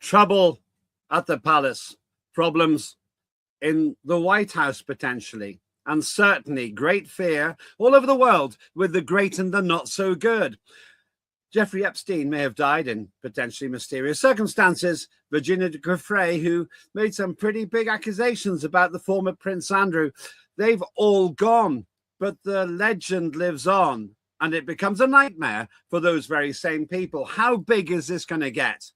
trouble at the palace, problems in the White House potentially, and certainly great fear all over the world with the great and the not so good. Jeffrey Epstein may have died in potentially mysterious circumstances. Virginia Giuffre, who made some pretty big accusations about the former Prince Andrew, they've all gone, but the legend lives on, and it becomes a nightmare for those very same people. How big is this going to get?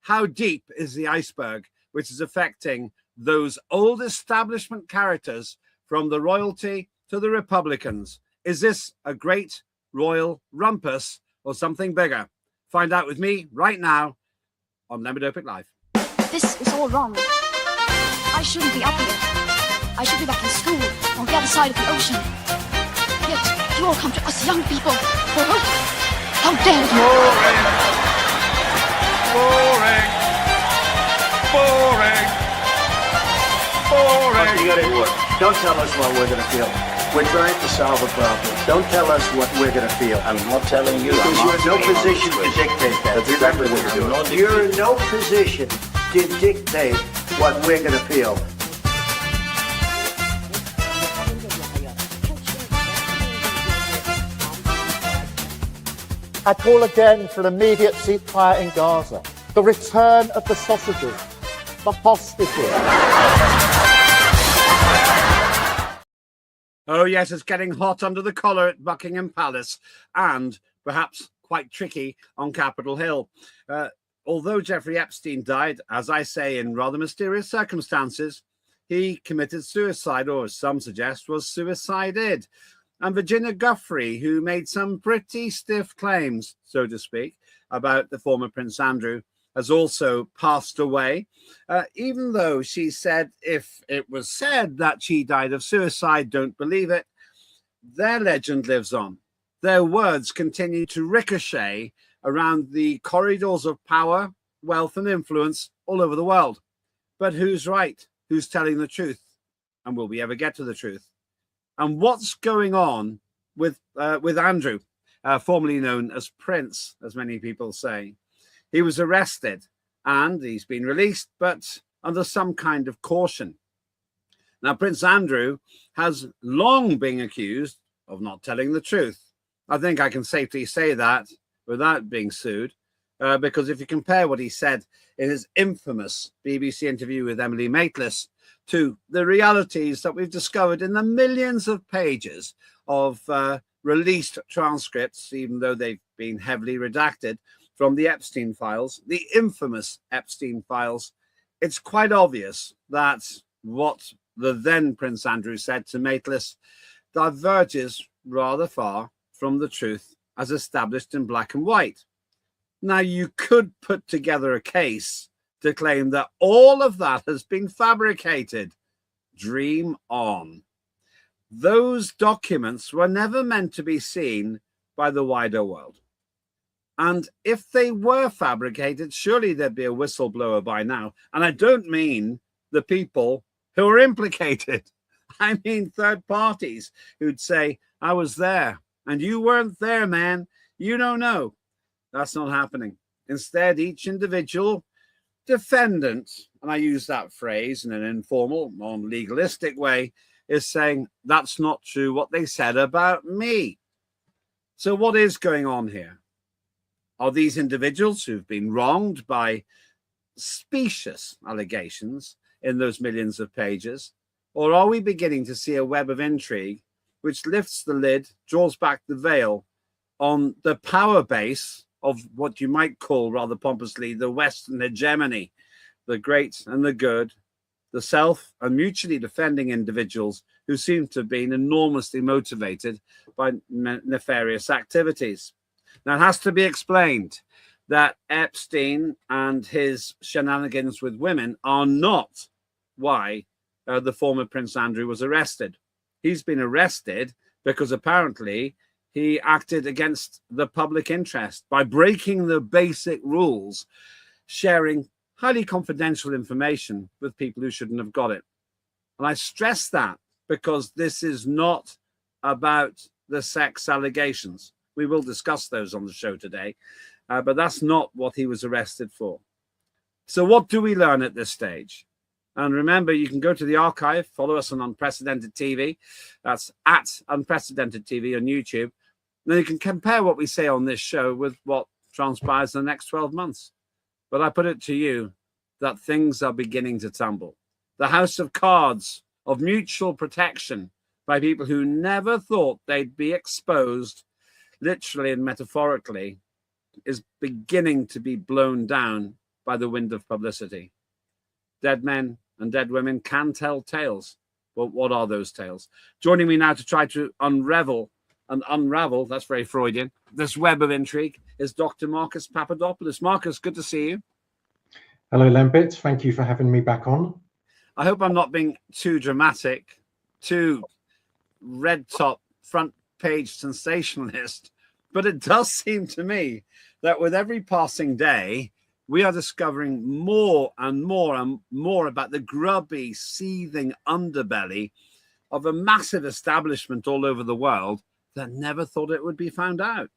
How deep is the iceberg, which is affecting those old establishment characters from the royalty to the Republicans? Is this a great royal rumpus or something bigger? Find out with me right now on Lembit Öpik Live. This is all wrong. I shouldn't be up here. I should be back in school on the other side of the ocean. Yet you all come to us young people for hope. How dare you! Boring. Boring. Boring. You gotta work. Don't tell us what we're gonna feel. We're trying to solve a problem. Don't tell us what we're going to feel. I'm not telling you. Because you're in no position to dictate that. That's exactly what you're doing. You're in no position to dictate what we're going to feel. I call again for an immediate ceasefire in Gaza. The return of the sausages. The hostages. Oh, yes, it's getting hot under the collar at Buckingham Palace and perhaps quite tricky on Capitol Hill. Although Jeffrey Epstein died, as I say, in rather mysterious circumstances, he committed suicide, or as some suggest, was suicided. And Virginia Giuffre, who made some pretty stiff claims, so to speak, about the former Prince Andrew, has also passed away, even though she said if it was said that she died of suicide, don't believe it. Their legend lives on. Their words continue to ricochet around the corridors of power, wealth, and influence all over the world. But who's right? Who's telling the truth? And will we ever get to the truth? And what's going on with Andrew, formerly known as Prince, as many people say? He was arrested and he's been released, but under some kind of caution. Now, Prince Andrew has long been accused of not telling the truth. I think I can safely say that without being sued, because if you compare what he said in his infamous BBC interview with Emily Maitlis to the realities that we've discovered in the millions of pages of released transcripts, even though they've been heavily redacted, from the Epstein files, the infamous Epstein files, it's quite obvious that what the then Prince Andrew said to Maitlis diverges rather far from the truth as established in black and white. Now, you could put together a case to claim that all of that has been fabricated. Dream on. Those documents were never meant to be seen by the wider world. And if they were fabricated, surely there'd be a whistleblower by now. And I don't mean the people who are implicated. I mean third parties who'd say, I was there and you weren't there, man. You don't know. That's not happening. Instead, each individual defendant, and I use that phrase in an informal, non-legalistic way, is saying, that's not true what they said about me. So what is going on here? Are these individuals who've been wronged by specious allegations in those millions of pages? Or are we beginning to see a web of intrigue which lifts the lid, draws back the veil on the power base of what you might call rather pompously the Western hegemony, the great and the good, the self and mutually defending individuals who seem to have been enormously motivated by nefarious activities? Now, it has to be explained that Epstein and his shenanigans with women are not why the former Prince Andrew was arrested. He's been arrested because apparently he acted against the public interest by breaking the basic rules, sharing highly confidential information with people who shouldn't have got it. And I stress that because this is not about the sex allegations. We will discuss those on the show today, but that's not what he was arrested for. So what do we learn at this stage? And remember, you can go to the archive, follow us on Unprecedented TV. That's at Unprecedented TV on YouTube. Then you can compare what we say on this show with what transpires in the next 12 months. But I put it to you that things are beginning to tumble. The house of cards of mutual protection by people who never thought they'd be exposed, literally and metaphorically, is beginning to be blown down by the wind of publicity. Dead men and dead women can tell tales. But what are those tales? Joining me now to try to unravel, that's very Freudian, this web of intrigue is Dr. Marcus Papadopoulos. Marcus, good to see you. Hello, Lembit. Thank you for having me back on. I hope I'm not being too dramatic, too red top, front page sensationalist, but it does seem to me that with every passing day, we are discovering more and more and more about the grubby, seething underbelly of a massive establishment all over the world that never thought it would be found out.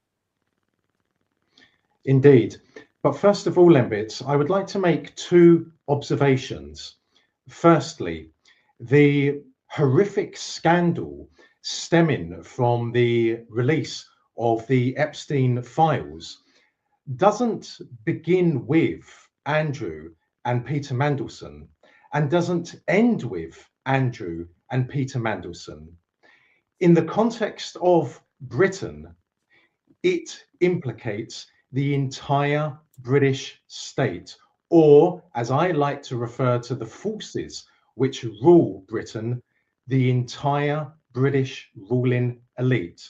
Indeed. But first of all, Lembit, I would like to make two observations. Firstly, the horrific scandal stemming from the release of the Epstein files doesn't begin with Andrew and Peter Mandelson and doesn't end with Andrew and Peter Mandelson. In the context of Britain, it implicates the entire British state, or as I like to refer to the forces which rule Britain, the entire British ruling elite.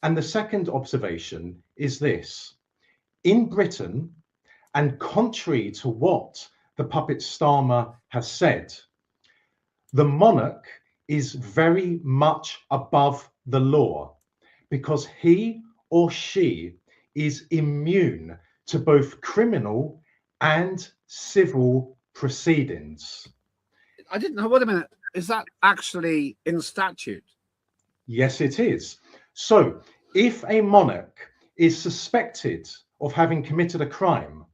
And the second observation is this. In Britain, and contrary to what the puppet Starmer has said, the monarch is very much above the law because he or she is immune to both criminal and civil proceedings. I didn't know. Wait a minute. Is that actually in statute? Yes, it is. So if a monarch is suspected of having committed a crime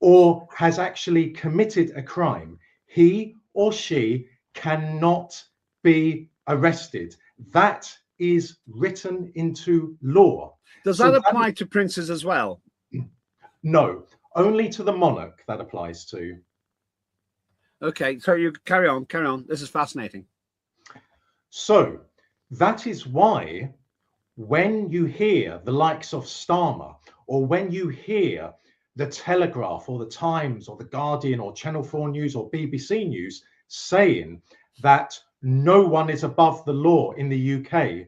or has actually committed a crime, he or she cannot be arrested. That is written into law. Does that apply to princes as well? No, only to the monarch that applies to. Okay, so you carry on. This is fascinating. So that is why when you hear the likes of Starmer, or when you hear the Telegraph or the Times or the Guardian or Channel 4 News or BBC News saying that no one is above the law in the UK,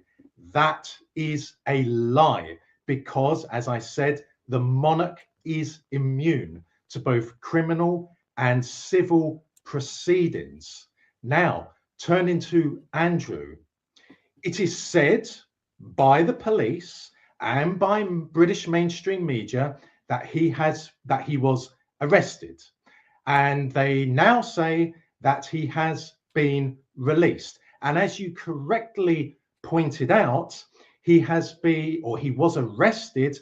that is a lie, because, as I said, the monarch is immune to both criminal and civil proceedings. Now, turning to Andrew, it is said by the police and by British mainstream media that he was arrested, and they now say that he has been released. And as you correctly pointed out, he was arrested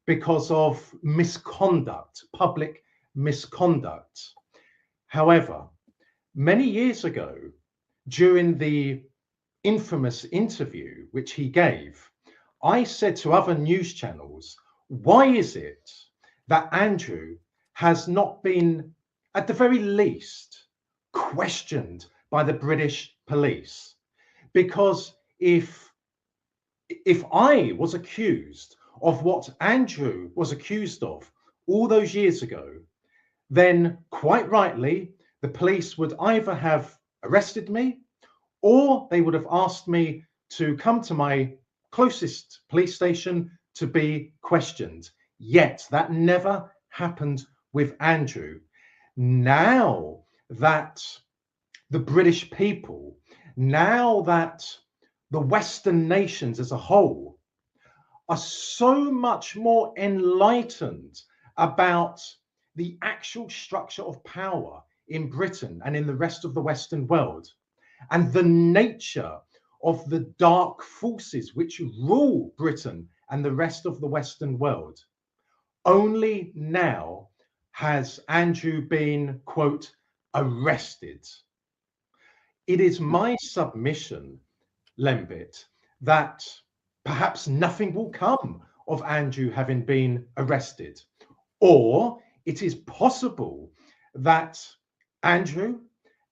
because of misconduct, public misconduct. However, many years ago, during the infamous interview which he gave, I said to other news channels, why is it that Andrew has not been, at the very least, questioned by the British police? Because if I was accused of what Andrew was accused of all those years ago, then quite rightly, the police would either have arrested me or they would have asked me to come to my closest police station to be questioned. Yet that never happened with Andrew. Now that the British people, now that the Western nations as a whole are so much more enlightened about the actual structure of power in Britain and in the rest of the Western world, and the nature of the dark forces which rule Britain and the rest of the Western world, only now has Andrew been, quote, arrested? It is my submission, Lembit, that perhaps nothing will come of Andrew having been arrested. Or it is possible that Andrew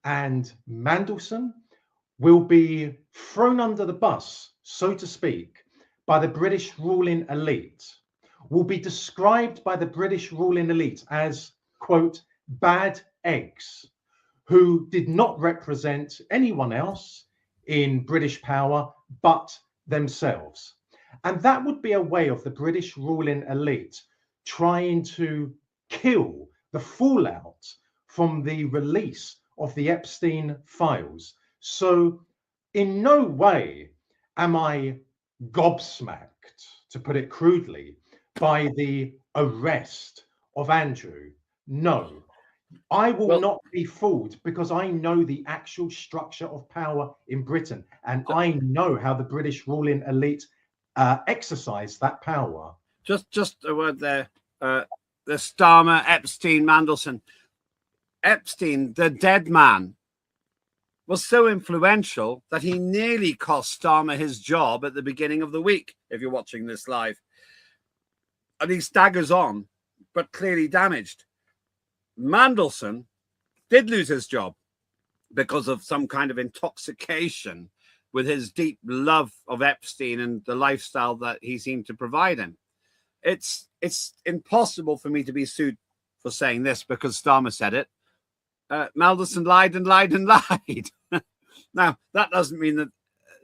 and Mandelson will be thrown under the bus, so to speak, by the British ruling elite, will be described by the British ruling elite as, quote, bad eggs, who did not represent anyone else in British power but themselves. And that would be a way of the British ruling elite trying to kill the fallout from the release of the Epstein files. So in no way am I gobsmacked, to put it crudely, by the arrest of Andrew. No, I will not be fooled, because I know the actual structure of power in Britain, and I know how the British ruling elite exercise that power. Just a word there. The Starmer, Epstein, Mandelson. Epstein, the dead man, was so influential that he nearly cost Starmer his job at the beginning of the week, if you're watching this live. And he staggers on, but clearly damaged. Mandelson did lose his job because of some kind of intoxication with his deep love of Epstein and the lifestyle that he seemed to provide him. It's impossible for me to be sued for saying this because Starmer said it. Mandelson lied and lied and lied. Now, that doesn't mean that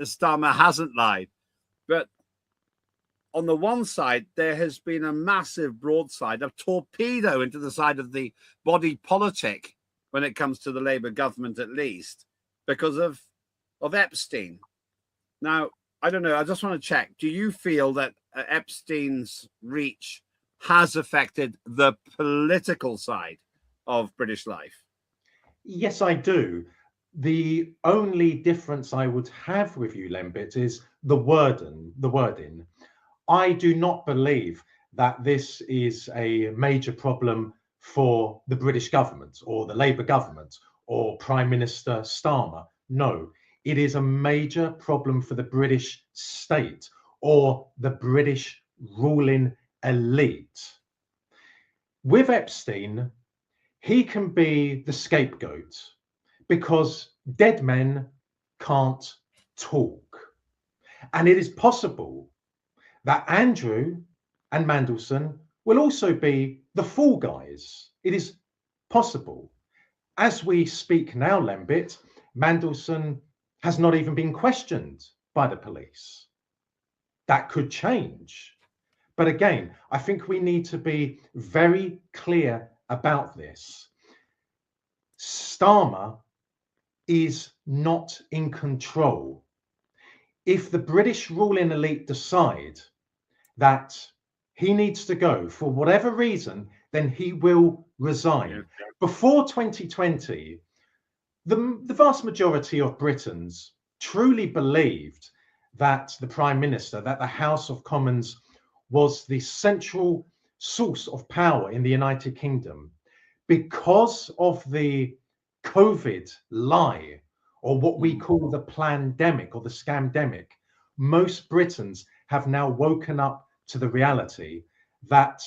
Starmer hasn't lied. But on the one side, there has been a massive broadside, a torpedo into the side of the body politic when it comes to the Labour government, at least, because of Epstein. Now, I don't know. I just want to check. Do you feel that Epstein's reach has affected the political side of British life? Yes, I do. The only difference I would have with you, Lembit, is the wording. I do not believe that this is a major problem for the British government or the Labour government or Prime Minister Starmer. No, it is a major problem for the British state or the British ruling elite. With Epstein, he can be the scapegoat because dead men can't talk. And it is possible that Andrew and Mandelson will also be the fall guys. It is possible. As we speak now, Lembit, Mandelson has not even been questioned by the police. That could change. But again, I think we need to be very clear about this. Starmer is not in control. If the British ruling elite decide that he needs to go for whatever reason, then he will resign. Before 2020, the vast majority of Britons truly believed that the Prime Minister, that the House of Commons was the central source of power in the United Kingdom. Because of the COVID lie, or what we call the plandemic or the scamdemic, most Britons have now woken up to the reality that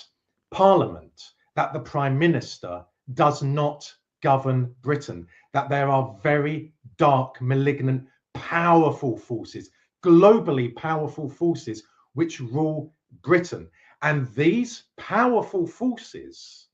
Parliament, that the Prime Minister does not govern Britain, that there are very dark, malignant, powerful forces, globally powerful forces which rule Britain. And these powerful forces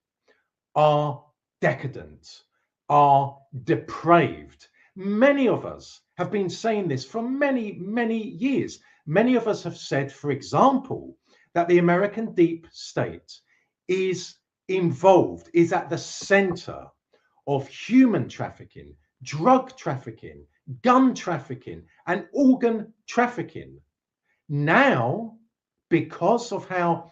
are decadent, are depraved. Many of us have been saying this for many, many years. Many of us have said, for example, that the American deep state is involved, is at the center of human trafficking, drug trafficking, gun trafficking, and organ trafficking. Now, because of how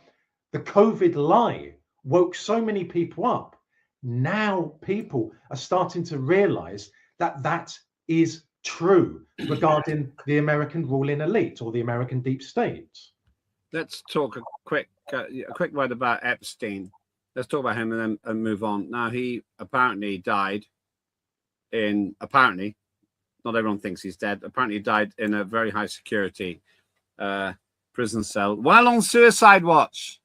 the COVID lie woke so many people up, now people are starting to realize that that is true regarding the American ruling elite or the American deep state. Let's talk a quick word about Epstein. let's talk about him and then move on. Now, he apparently died in, apparently, not everyone thinks he's dead, apparently died in a very high security prison cell while on suicide watch.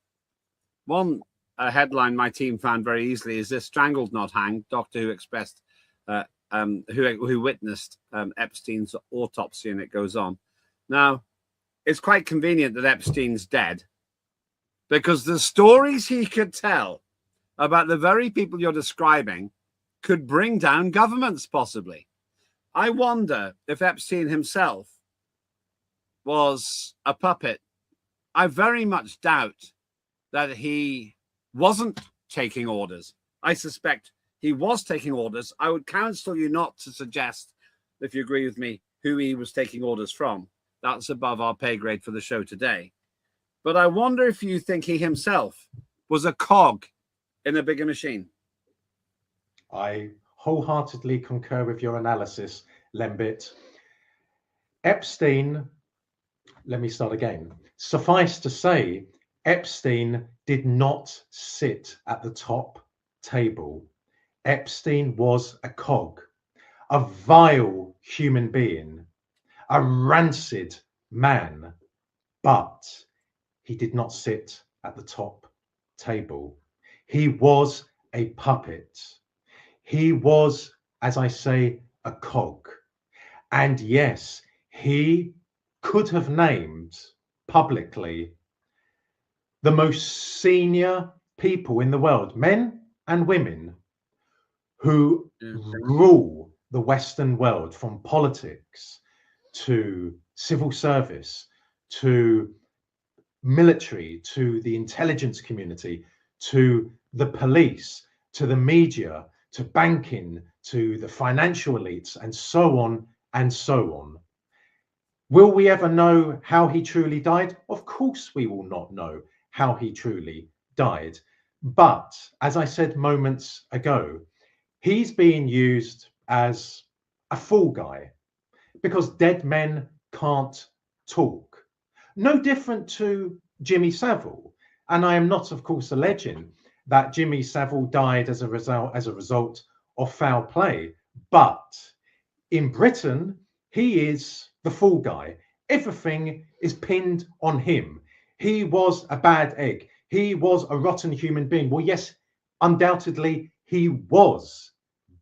One headline my team found very easily is this: strangled, not hanged. Doctor who expressed, who witnessed Epstein's autopsy, and it goes on. Now, it's quite convenient that Epstein's dead, because the stories he could tell about the very people you're describing could bring down governments, possibly. I wonder if Epstein himself was a puppet. I very much doubt that he wasn't taking orders. I suspect he was taking orders. I would counsel you not to suggest, if you agree with me, who he was taking orders from. That's above our pay grade for the show today. But I wonder if you think he himself was a cog in a bigger machine. I wholeheartedly concur with your analysis, Lembit. Epstein, let me start again. Suffice to say, Epstein did not sit at the top table. Epstein was a cog, a vile human being, a rancid man, but he did not sit at the top table. He was a puppet. He was, as I say, a cog. And yes, he could have named publicly the most senior people in the world, men and women, who rule the Western world, from politics to civil service to military to the intelligence community to the police to the media to banking to the financial elites, and so on and so on. Will we ever know how he truly died? Of course we will not know how he truly died. But as I said moments ago, he's being used as a fool guy, because dead men can't talk. No different to Jimmy Savile. And I am not, of course, alleging that Jimmy Savile died as a result of foul play. But in Britain, he is the fool guy. Everything is pinned on him. He was a bad egg. He was a rotten human being. Well, yes, undoubtedly he was,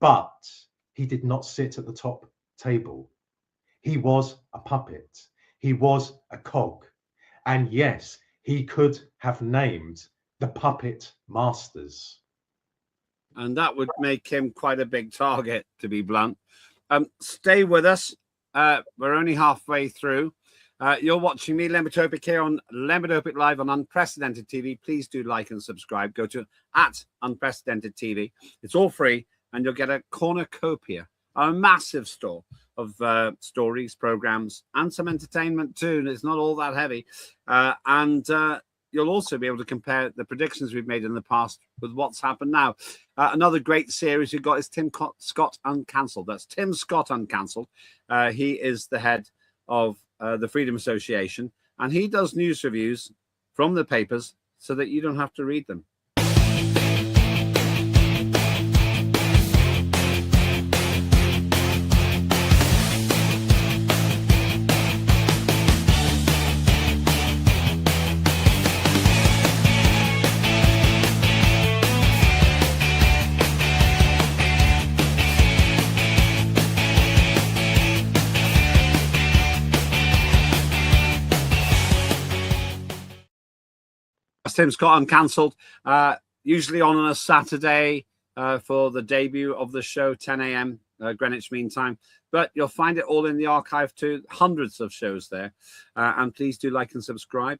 but he did not sit at the top table. He was a puppet. He was a cog. And yes, he could have named the puppet masters. And that would make him quite a big target, to be blunt. Stay with us. We're only halfway through. You're watching me, Lembit Öpik, here on Lembit Öpik Live on Unprecedented TV. Please do like and subscribe. Go to @Unprecedented TV. It's all free, and you'll get a cornucopia, a massive store of stories, programs, and some entertainment too. It's not all that heavy. And you'll also be able to compare the predictions we've made in the past with what's happened now. Another great series you've got is Tim Scott Uncancelled. That's Tim Scott Uncancelled. He is the head of the Freedom Association, and he does news reviews from the papers so that you don't have to read them. Tim Scott Uncancelled, usually on a Saturday for the debut of the show, 10 a.m. Greenwich Mean Time. But you'll find it all in the archive too, hundreds of shows there. And please do like and subscribe.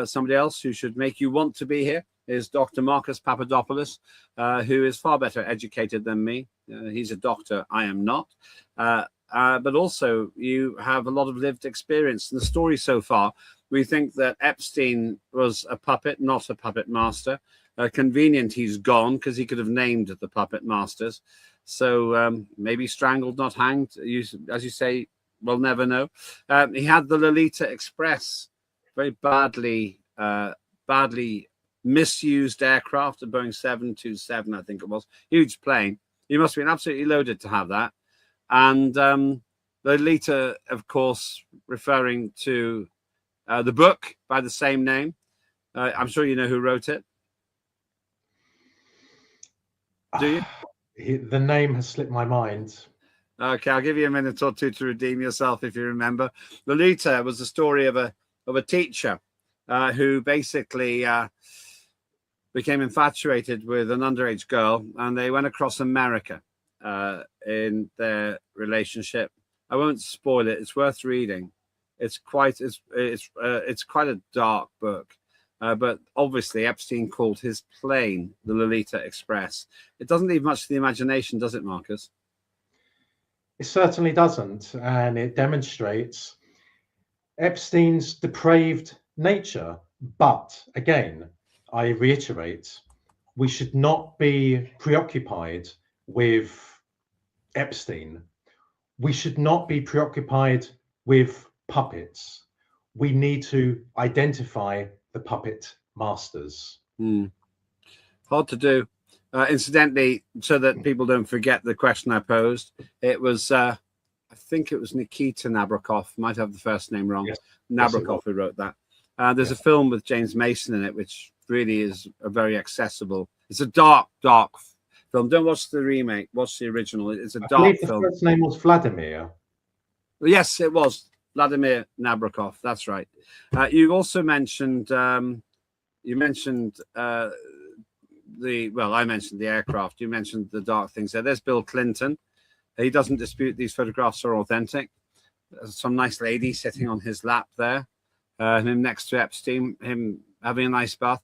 Somebody else who should make you want to be here is Dr. Marcus Papadopoulos, who is far better educated than me. He's a doctor, I am not. But also you have a lot of lived experience. And the story so far, we think that Epstein was a puppet, not a puppet master. Convenient he's gone, because he could have named the puppet masters. So maybe strangled, not hanged. As you say, we'll never know. He had the Lolita Express very badly misused aircraft, a Boeing 727, I think it was, huge plane. He must have been absolutely loaded to have that. And Lolita, of course, referring to the book by the same name. I'm sure you know who wrote it. Do you? The name has slipped my mind. Okay, I'll give you a minute or two to redeem yourself if you remember. Lolita was the story of a teacher who basically became infatuated with an underage girl, and they went across America in their relationship. I won't spoil it. It's worth reading. It's quite a dark book. But obviously, Epstein called his plane the Lolita Express. It doesn't leave much to the imagination, does it, Marcus? It certainly doesn't, and it demonstrates Epstein's depraved nature. But again, I reiterate, we should not be preoccupied with Epstein. We should not be preoccupied with puppets. We need to identify the puppet masters. Hard to do. Incidentally, so that people don't forget the question I posed, it was, I think it was Nikita Nabokov, might have the first name wrong. Yes. Nabokov who wrote that. There's a film with James Mason in it, which really is a very accessible. It's a dark film. Don't watch the remake. Watch the original. It's a dark film. The first name was Vladimir. Yes, it was Vladimir Nabokov. That's right. You also mentioned. I mentioned the aircraft. You mentioned the dark things there. There's Bill Clinton. He doesn't dispute these photographs are authentic. There's some nice lady sitting on his lap there. Him next to Epstein, him having a nice bath.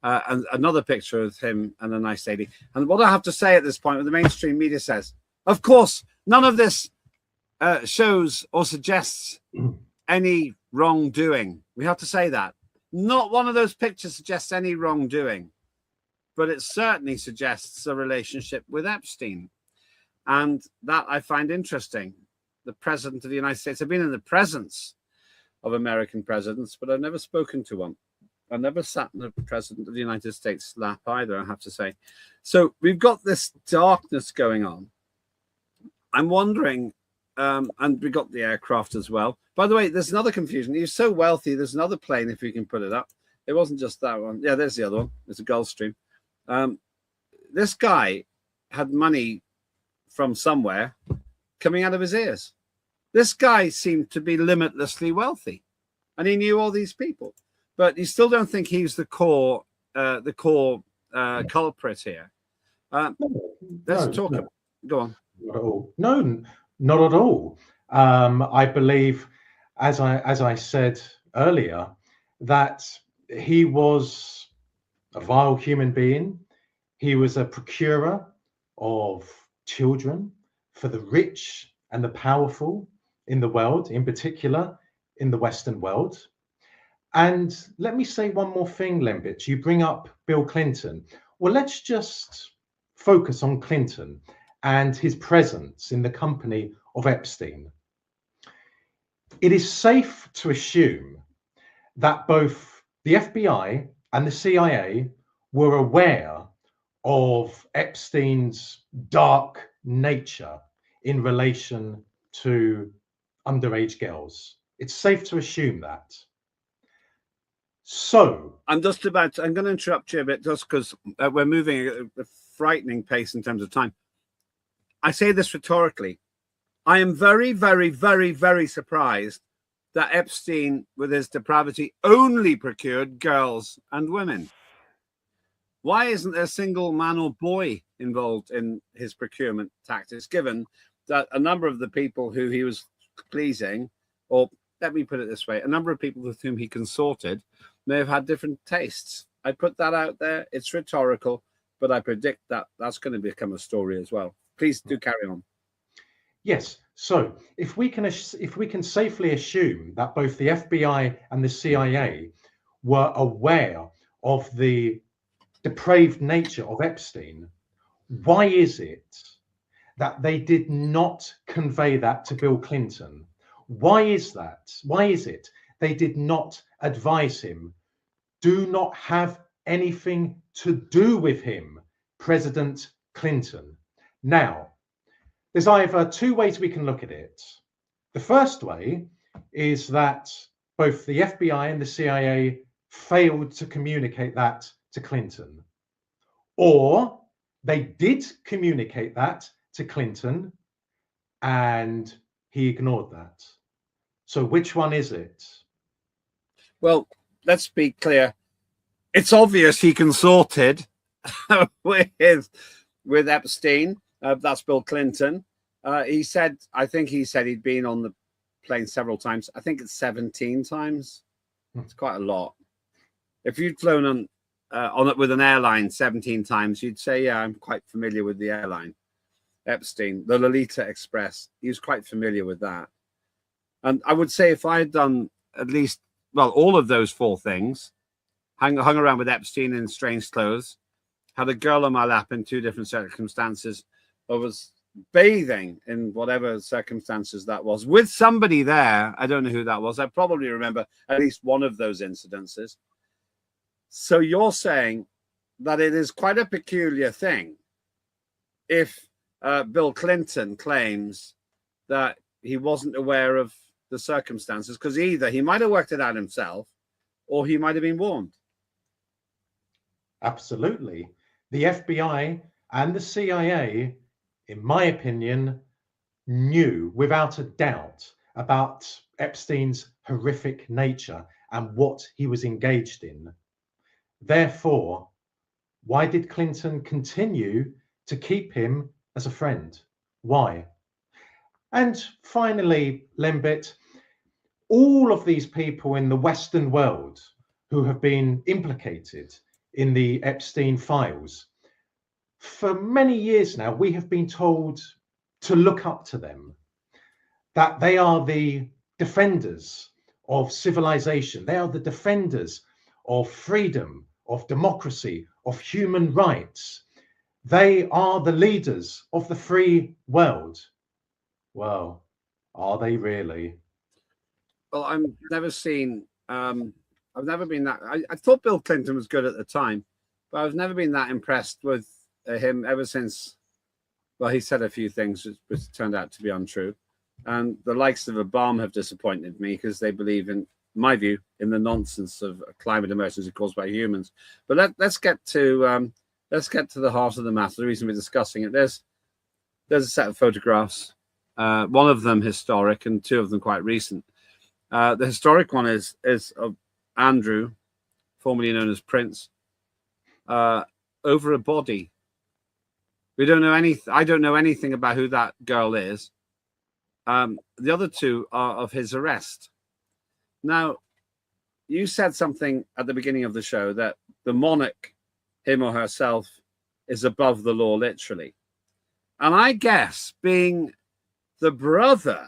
And another picture of him and a nice lady. And what I have to say at this point, what the mainstream media says, of course, none of this shows or suggests any wrongdoing. We have to say that. Not one of those pictures suggests any wrongdoing. But it certainly suggests a relationship with Epstein. And that I find interesting. The president of the United States, I've been in the presence of American presidents, but I've never spoken to one. I never sat in the president of the United States lap either, I have to say. So we've got this darkness going on. I'm wondering, and we got the aircraft as well. By the way, there's another confusion. He's so wealthy, there's another plane, if we can put it up. It wasn't just that one. Yeah, there's the other one. It's a Gulfstream. This guy had money from somewhere coming out of his ears. This guy seemed to be limitlessly wealthy, and he knew all these people. But you still don't think he's the core culprit here. Let's talk. Go on. Not at all. No, not at all. I believe, as I said earlier, that he was a vile human being. He was a procurer of children for the rich and the powerful in the world, in particular in the Western world. And let me say one more thing, Lembit. You bring up Bill Clinton. Well, let's just focus on Clinton and his presence in the company of Epstein. It is safe to assume that both the FBI and the CIA were aware of Epstein's dark nature in relation to underage girls. It's safe to assume that. So I'm going to interrupt you a bit just because we're moving at a frightening pace in terms of time. I say this rhetorically. I am very, very, very, very surprised that Epstein, with his depravity, only procured girls and women. Why isn't there a single man or boy involved in his procurement tactics, given that a number of the people who he was pleasing, or let me put it this way, a number of people with whom he consorted may have had different tastes. I put that out there. It's rhetorical, but I predict that that's going to become a story as well. Please do carry on. Yes. So if we can safely assume that both the FBI and the CIA were aware of the depraved nature of Epstein, why is it that they did not convey that to Bill Clinton? Why is that? Why is it they did not advise him, do not have anything to do with him, President Clinton. Now, there's either two ways we can look at it. The first way is that both the FBI and the CIA failed to communicate that to Clinton, or they did communicate that to Clinton and he ignored that. So which one is it? Well, let's be clear. It's obvious he consorted with Epstein. That's Bill Clinton. He said, I think he said he'd been on the plane several times. I think it's 17 times. It's quite a lot. If you'd flown on it with an airline 17 times, you'd say, yeah, I'm quite familiar with the airline. Epstein, the Lolita Express, he was quite familiar with that. And I would say if I had done at least, well, all of those four things, hung around with Epstein in strange clothes, had a girl on my lap in two different circumstances, or was bathing in whatever circumstances that was, with somebody there, I don't know who that was, I probably remember at least one of those incidences. So you're saying that it is quite a peculiar thing if Bill Clinton claims that he wasn't aware of the circumstances, because either he might have worked it out himself or he might have been warned. Absolutely. The FBI and the CIA, in my opinion, knew without a doubt about Epstein's horrific nature and what he was engaged in. Therefore, why did Clinton continue to keep him as a friend? Why? And finally, Lembit, all of these people in the Western world who have been implicated in the Epstein files, for many years now, we have been told to look up to them, that they are the defenders of civilization. They are the defenders of freedom, of democracy, of human rights. They are the leaders of the free world. Well, are they really? Well, I've never been that. I thought Bill Clinton was good at the time, but I've never been that impressed with him ever since. Well, he said a few things which turned out to be untrue. And the likes of Obama have disappointed me because they believe, in my view, in the nonsense of climate emergency caused by humans. But let's get to the heart of the matter. The reason we're discussing it. There's a set of photographs. One of them historic and two of them quite recent. The historic one is of Andrew, formerly known as Prince, over a body. We don't know anything. I don't know anything about who that girl is. The other two are of his arrest. Now, you said something at the beginning of the show that the monarch, him or herself, is above the law, literally. And I guess being the brother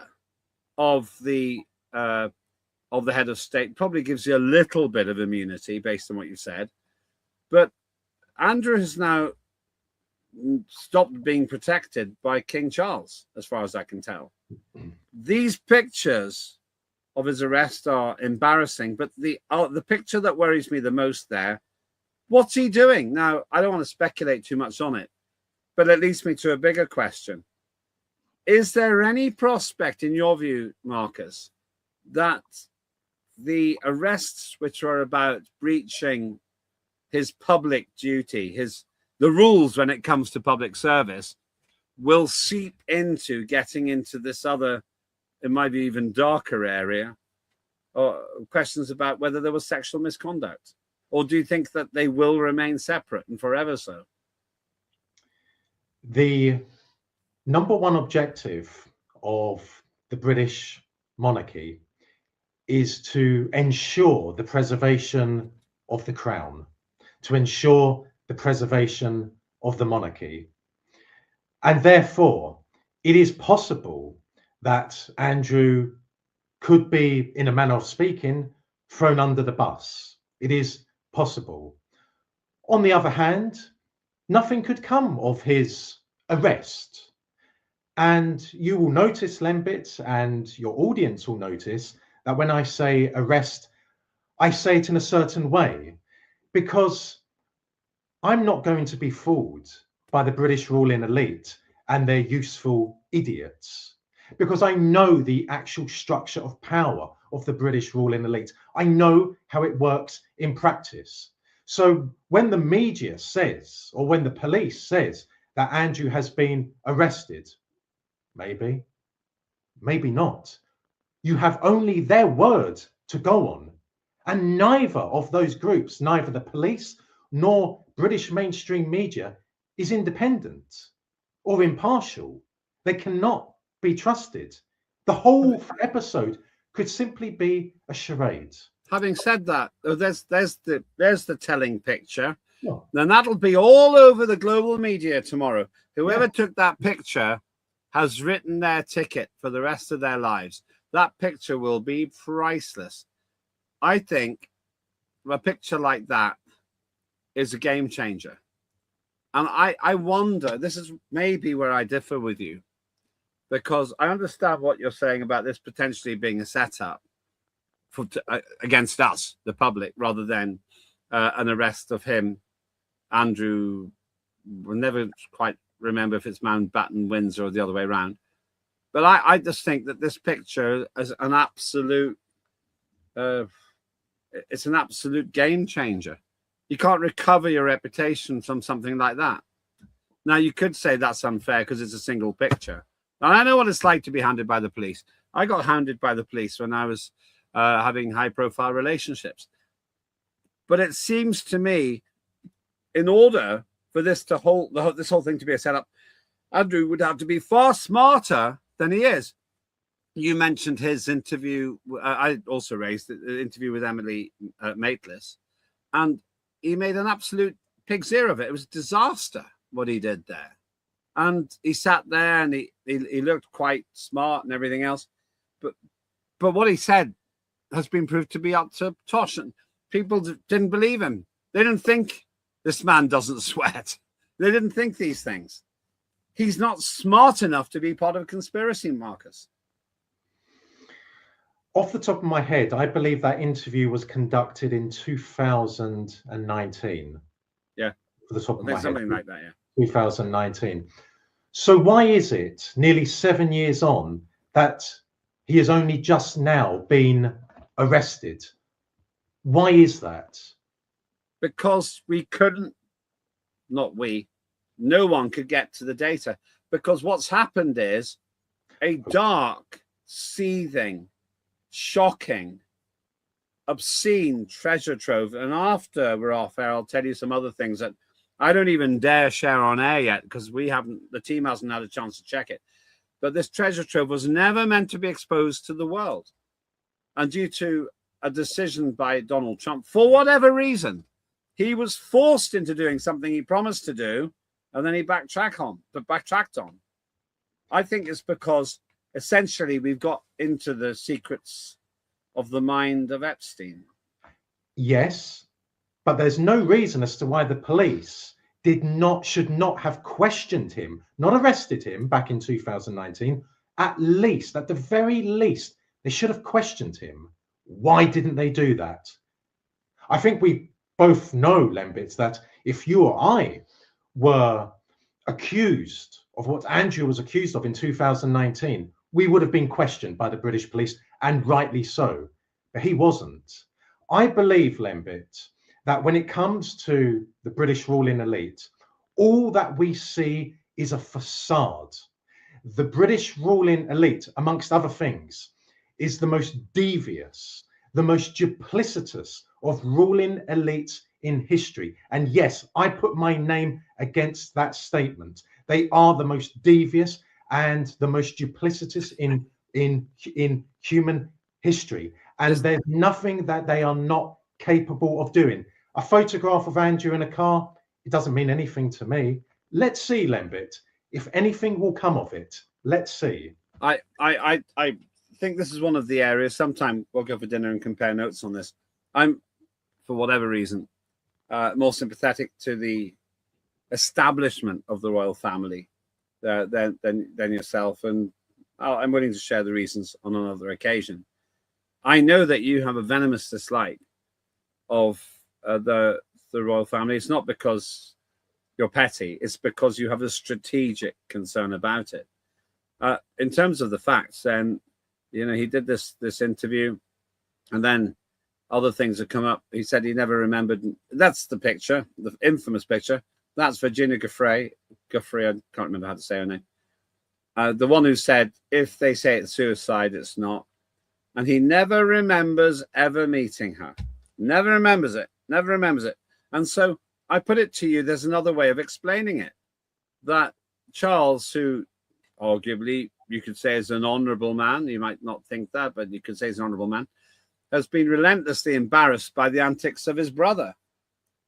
of the head of state probably gives you a little bit of immunity based on what you said. But Andrew has now stopped being protected by King Charles, as far as I can tell. These pictures of his arrest are embarrassing, but the picture that worries me the most there, what's he doing? Now, I don't want to speculate too much on it, but it leads me to a bigger question. Is there any prospect, in your view, Marcus, that the arrests which are about breaching his public duty, the rules when it comes to public service, will seep into getting into this other, it might be even darker area, or questions about whether there was sexual misconduct? Or do you think that they will remain separate and forever so? The number one objective of the British monarchy is to ensure the preservation of the crown, to ensure the preservation of the monarchy. And therefore, it is possible that Andrew could be, in a manner of speaking, thrown under the bus. It is possible. On the other hand, nothing could come of his arrest. And you will notice, Lembit, and your audience will notice, that when I say arrest, I say it in a certain way, because I'm not going to be fooled by the British ruling elite and their useful idiots, because I know the actual structure of power of the British ruling elite. I know how it works in practice. So when the media says, or when the police says that Andrew has been arrested, maybe not. You have only their word to go on. And neither of those groups, neither the police nor British mainstream media, is independent or impartial. They cannot be trusted. The whole episode could simply be a charade. Having said that, there's the telling picture. Yeah. Then that'll be all over the global media tomorrow. Whoever took that picture has written their ticket for the rest of their lives. That picture will be priceless. I think a picture like that is a game changer. And I wonder, this is maybe where I differ with you, because I understand what you're saying about this potentially being a setup for against us, the public, rather than an arrest of him. Andrew, we'll never quite remember if it's Mountbatten, Windsor, or the other way around. But I just think that this picture is an absolute, it's an absolute game changer. You can't recover your reputation from something like that. Now, you could say that's unfair because it's a single picture. And I know what it's like to be hounded by the police. I got hounded by the police when I was having high-profile relationships. But it seems to me, in order for this to this whole thing to be a setup, Andrew would have to be far smarter than he is. You mentioned his interview. I also raised the interview with Emily Maitlis, and he made an absolute pig's ear of it. It was a disaster what he did there. And he sat there and he looked quite smart and everything else. But what he said has been proved to be up to tosh. And people didn't believe him. They didn't think this man doesn't sweat. They didn't think these things. He's not smart enough to be part of a conspiracy, Marcus. Off the top of my head, I believe that interview was conducted in 2019. Yeah. For the top of my head. Something like that, yeah. 2019. So why is it, nearly 7 years on, that he has only just now been arrested? Why is that? Because we couldn't, not we, no one could get to the data. Because what's happened is a dark, seething, shocking, obscene treasure trove. And after we're off air, I'll tell you some other things that I don't even dare share on air yet because the team hasn't had a chance to check it. But this treasure trove was never meant to be exposed to the world. And due to a decision by Donald Trump, for whatever reason, he was forced into doing something he promised to do, and then he backtracked on. I think it's because essentially we've got into the secrets of the mind of Epstein. Yes, but there's no reason as to why the police should not have questioned him, not arrested him back in 2019. At the very least, they should have questioned him. Why didn't they do that? I think we both know, Lembit, that if you or I were accused of what Andrew was accused of in 2019, we would have been questioned by the British police, and rightly so. But he wasn't. I believe, Lembit, that when it comes to the British ruling elite, all that we see is a facade. The British ruling elite, amongst other things, is the most devious, the most duplicitous of ruling elites in history. And yes, I put my name against that statement. They are the most devious and the most duplicitous in human history. And there's nothing that they are not capable of doing. A photograph of Andrew in a car, it doesn't mean anything to me. Let's see, Lembit, if anything will come of it. Let's see. I think this is one of the areas. Sometime we'll go for dinner and compare notes on this. I'm, for whatever reason, more sympathetic to the establishment of the royal family than yourself, and I'm willing to share the reasons on another occasion. I know that you have a venomous dislike of the royal family. It's not because you're petty. It's because you have a strategic concern about it. In terms of the facts, then, you know, he did this interview, and then other things have come up. He said he never remembered. That's the picture, the infamous picture. That's Virginia Giuffre. I can't remember how to say her name. The one who said, if they say it's suicide, it's not. And he never remembers ever meeting her. Never remembers it. Never remembers it. And so I put it to you, there's another way of explaining it. That Charles, who arguably you could say is an honourable man, you might not think that, but you could say he's an honourable man, has been relentlessly embarrassed by the antics of his brother.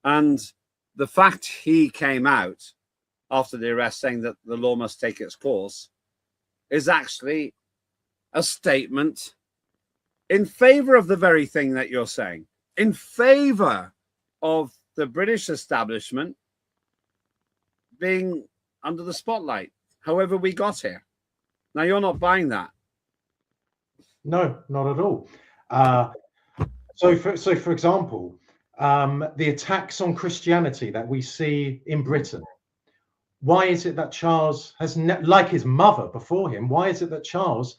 And the fact he came out after the arrest saying that the law must take its course is actually a statement in favour of the very thing that you're saying, in favour of the British establishment being under the spotlight, however we got here. Now, you're not buying that. No, not at all. So for example, the attacks on Christianity that we see in Britain, why is it that Charles has, like his mother before him, why is it that Charles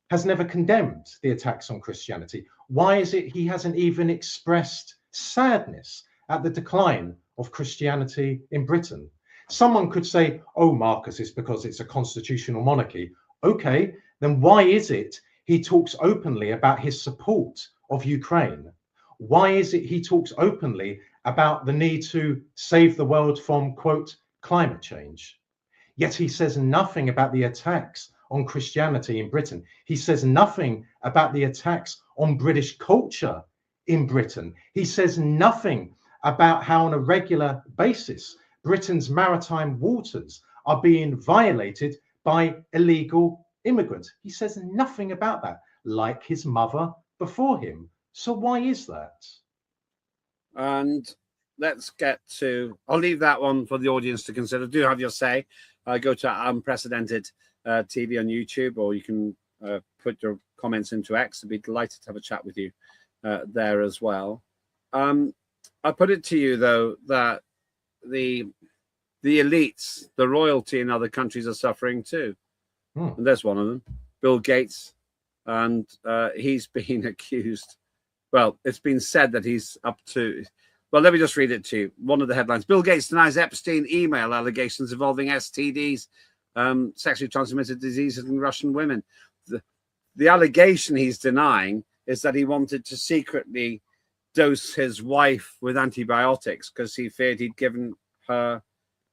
has never condemned the attacks on Christianity? Why is it he hasn't even expressed sadness at the decline of Christianity in Britain? Someone could say, oh, Marcus, it's because it's a constitutional monarchy. Okay, then why is it he talks openly about his support of Ukraine? Why is it he talks openly about the need to save the world from, quote, climate change? Yet he says nothing about the attacks on Christianity in Britain. He says nothing about the attacks on British culture in Britain. He says nothing about how on a regular basis Britain's maritime waters are being violated by illegal immigrants. He says nothing about that, like his mother before him. So why is that? And let's get to, I'll leave that one for the audience to consider. Do have your say. Go to Unprecedented TV on YouTube, or you can put your comments into X. I'd be delighted to have a chat with you there as well. I put it to you, though, that the elites, the royalty in other countries are suffering too. And there's one of them, Bill Gates. And he's been accused. Well, it's been said that he's up to, well, let me just read it to you. One of the headlines: Bill Gates denies Epstein email allegations involving STDs, sexually transmitted diseases in Russian women. The allegation he's denying is that he wanted to secretly dose his wife with antibiotics because he feared he'd given her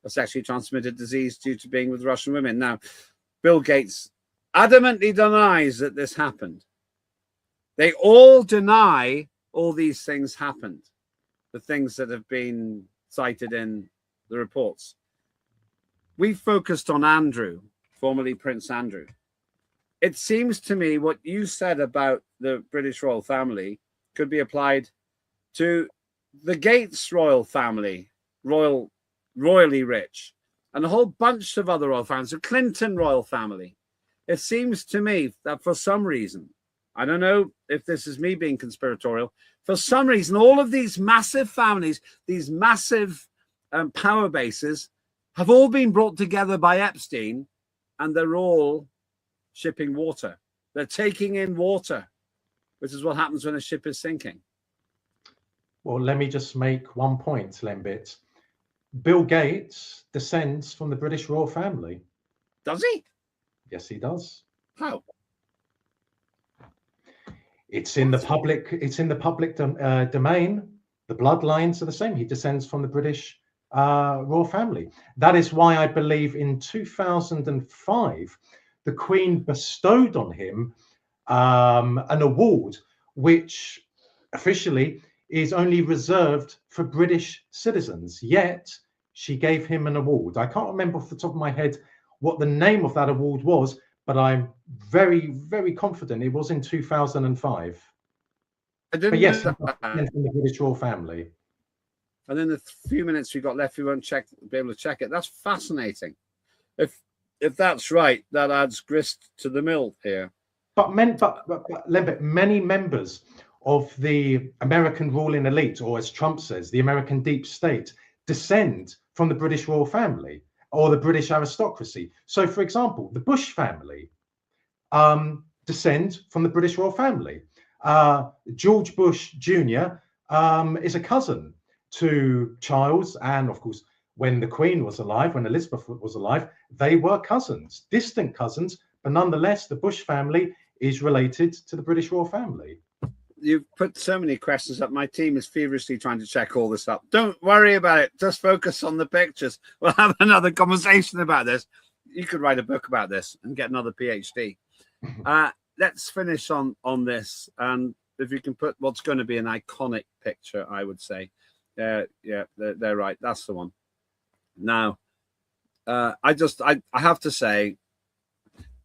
a sexually transmitted disease due to being with Russian women. Now, Bill Gates adamantly denies that this happened. They all deny all these things happened, the things that have been cited in the reports. We focused on Andrew, formerly Prince Andrew. It seems to me what you said about the British royal family could be applied to the Gates royal family, royally rich, and a whole bunch of other royal families, the Clinton royal family. It seems to me that for some reason, I don't know if this is me being conspiratorial, for some reason, all of these massive families, these massive power bases have all been brought together by Epstein, and they're all shipping water. They're taking in water, which is what happens when a ship is sinking. Well, let me just make one point, Lembit. Bill Gates descends from the British royal family. Does he? Yes, he does. How? It's in the public domain. The bloodlines are the same. He descends from the British royal family. That is why I believe in 2005, the Queen bestowed on him an award which officially is only reserved for British citizens. Yet she gave him an award. I can't remember off the top of my head what the name of that award was, but I'm very, very confident it was in 2005. But yes, from the British royal family. And in the few minutes we got left, we won't be able to check it. That's fascinating. If that's right, that adds grist to the mill here. But many members of the American ruling elite, or as Trump says, the American deep state, descend from the British royal family or the British aristocracy. So, for example, the Bush family descend from the British royal family. George Bush Jr. Is a cousin to Charles, and of course, when the Queen was alive, when Elizabeth was alive, they were cousins, distant cousins, but nonetheless, the Bush family is related to the British royal family. You've put so many questions up. My team is feverishly trying to check all this up. Don't worry about it. Just focus on the pictures. We'll have another conversation about this. You could write a book about this and get another PhD. Let's finish on this. And if you can put what's going to be an iconic picture, I would say. Yeah, they're right. That's the one. Now, I have to say,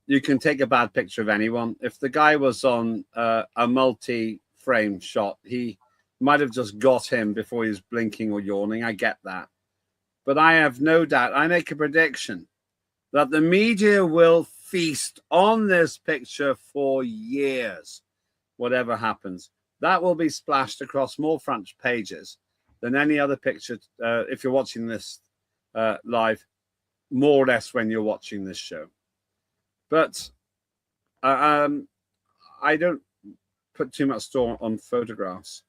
you can take a bad picture of anyone. If the guy was on a multi-frame shot, he might have just got him before he was blinking or yawning. I get that. But I have no doubt, I make a prediction that the media will feast on this picture for years, whatever happens. That will be splashed across more front pages than any other picture, if you're watching this live, more or less when you're watching this show. But I don't put too much store on photographs.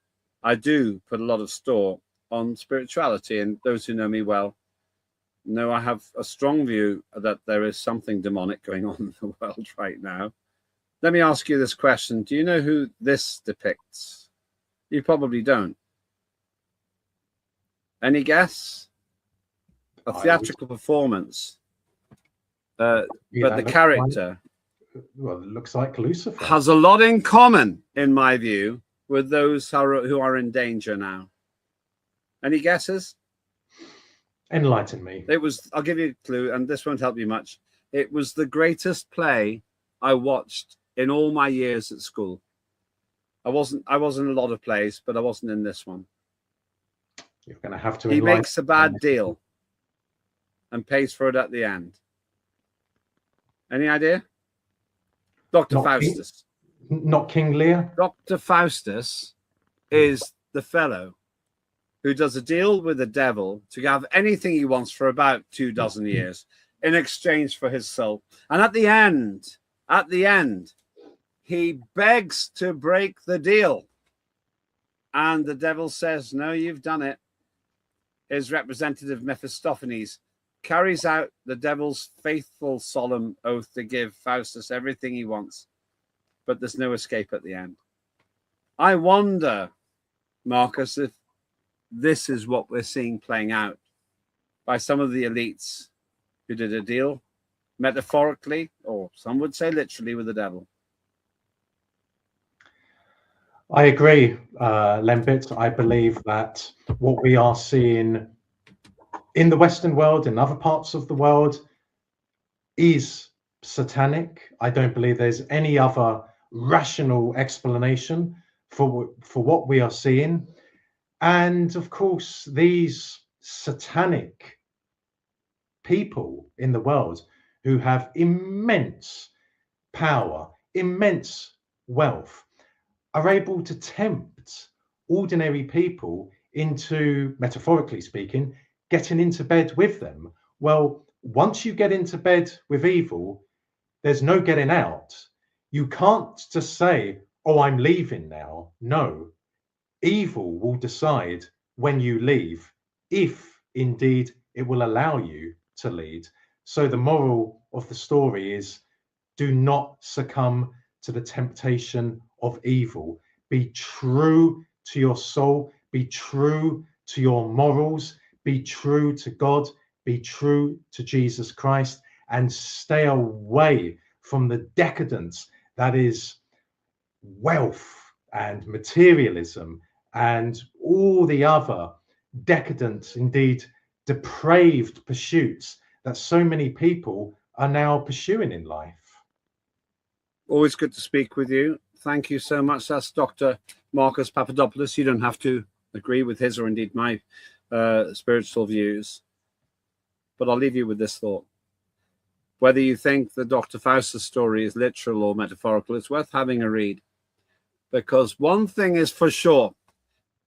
I do put a lot of store on spirituality, and those who know me well know I have a strong view that there is something demonic going on in the world right now. Let me ask you this question. Do you know who this depicts? You probably don't. Any guess? A theatrical performance. But the character well, it looks like Lucifer has a lot in common, in my view, with those who are in danger now. Any guesses? Enlighten me. It was, I'll give you a clue, and this won't help you much. It was the greatest play I watched in all my years at school. I wasn't in a lot of plays, but I wasn't in this one. You're going to have to. He makes a bad deal and pays for it at the end. Any idea? Dr. Faustus. Not King Lear? Dr. Faustus is the fellow who does a deal with the devil to have anything he wants for about 24 years in exchange for his soul. And at the end, he begs to break the deal. And the devil says, no, you've done it. His representative Mephistopheles carries out the devil's faithful, solemn oath to give Faustus everything he wants, but there's no escape at the end. I wonder, Marcus, if this is what we're seeing playing out by some of the elites who did a deal metaphorically, or some would say literally, with the devil. I agree, Lembit. I believe that what we are seeing in the Western world, in other parts of the world, is satanic. I don't believe there's any other rational explanation for what we are seeing. And of course, these satanic people in the world who have immense power, immense wealth, are able to tempt ordinary people into, metaphorically speaking, getting into bed with them. Well, once you get into bed with evil, there's no getting out. You can't just say, oh, I'm leaving now. No, evil will decide when you leave, if indeed it will allow you to lead. So the moral of the story is, do not succumb to the temptation of evil. Be true to your soul, be true to your morals, be true to God, be true to Jesus Christ, and stay away from the decadence that is wealth and materialism and all the other decadent, indeed depraved pursuits that so many people are now pursuing in life. Always good to speak with you. Thank you so much. That's Dr. Marcus Papadopoulos. You don't have to agree with his or indeed my spiritual views, but I'll leave you with this thought. Whether you think the Dr. Faustus story is literal or metaphorical, it's worth having a read, because one thing is for sure: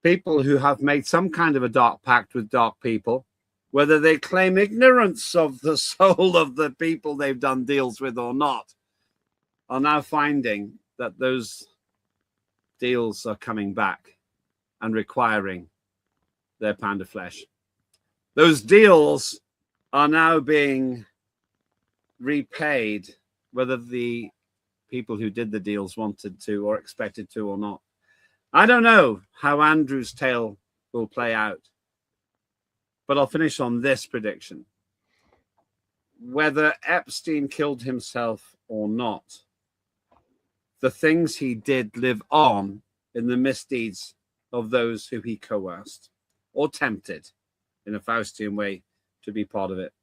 people who have made some kind of a dark pact with dark people whether they claim ignorance of the soul of the people they've done deals with or not, are now finding that those deals are coming back and requiring their pound of flesh. Those deals are now being repaid, whether the people who did the deals wanted to or expected to or not. I don't know how Andrew's tale will play out, but I'll finish on this prediction. Whether Epstein killed himself or not, the things he did live on in the misdeeds of those who he coerced or tempted in a Faustian way to be part of it.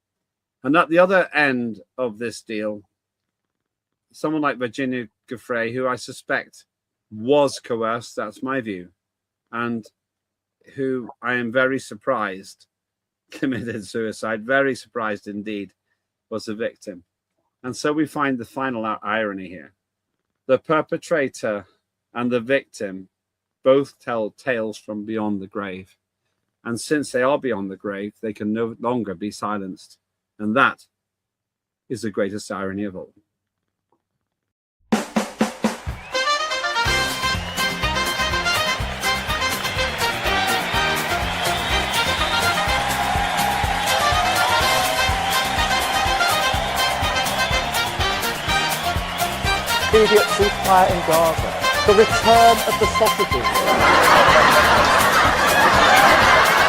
And at the other end of this deal, someone like Virginia Giuffre, who I suspect was coerced, that's my view, and who I am very surprised committed suicide, very surprised indeed, was a victim. And so we find the final irony here. The perpetrator and the victim both tell tales from beyond the grave. And since they are beyond the grave, they can no longer be silenced. And that is the greatest irony of all. Immediate ceasefire in Gaza. The return of the sausages.